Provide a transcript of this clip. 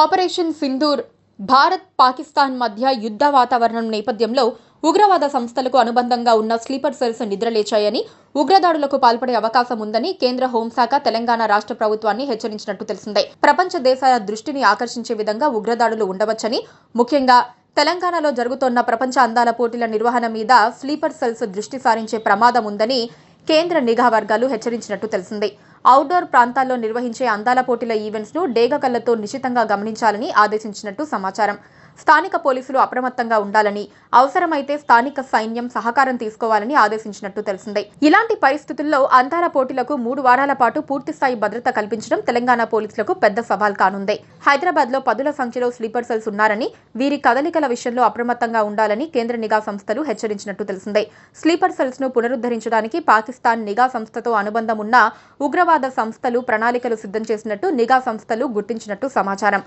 Operation Sindoor Bharat Pakistan మధ్య యుద్ధ వాతావరణం నేపథ్యంలో ఉగ్రవాద సంస్థలకు అనుబంధంగా ఉన్న స్లీపర్ సెల్స్ నిద్రలేచాయని, ఉగ్రదాడులకు పాల్పడే అవకాశం ఉందని కేంద్ర హోంశాఖ తెలంగాణ రాష్ట్ర ప్రభుత్వాన్ని హెచ్చరించినట్టు తెలిసిందే. ప్రపంచ దేశాల దృష్టిని ఆకర్షించే విధంగా ఉగ్రదాడులు ఉండవచ్చని, ముఖ్యంగా తెలంగాణలో జరుగుతోన్న ప్రపంచ అందాల పోటీల నిర్వహణ మీద స్లీపర్ సెల్స్ దృష్టి సారించే ప్రమాదం ఉందని కేంద్ర నిఘా వర్గాలు హెచ్చరించినట్టు తెలిసింది. అవుట్డోర్ ప్రాంతాల్లో నిర్వహించే అందాల పోటీల ఈవెంట్స్ ను డేగ కళ్లతో నిశితంగా గమనించాలని ఆదేశించినట్టు సమాచారం. స్థానిక పోలీసులు అప్రమత్తంగా ఉండాలని, అవసరమైతే స్థానిక సైన్యం సహకారం తీసుకోవాలని ఆదేశించినట్టు తెలిసింది. ఇలాంటి పరిస్థితుల్లో అందాల పోటీలకు 3 వారాల పాటు పూర్తిస్థాయి భద్రత కల్పించడం తెలంగాణ పోలీసులకు పెద్ద సవాల్ కానుంది. హైదరాబాద్ లో పదుల సంఖ్యలో స్లీపర్ సెల్స్ ఉన్నారని, వీరి కదలికల విషయంలో అప్రమత్తంగా ఉండాలని కేంద్ర నిఘా సంస్థలు హెచ్చరించినట్టు తెలిసింది. స్లీపర్ సెల్స్ ను పునరుద్ధరించడానికి పాకిస్తాన్ నిఘా సంస్థతో అనుబంధం ఉన్న ఉగ్రవాద సంస్థలు ప్రణాళికలు సిద్ధం చేసినట్టు నిఘా సంస్థలు గుర్తించినట్టు సమాచారం.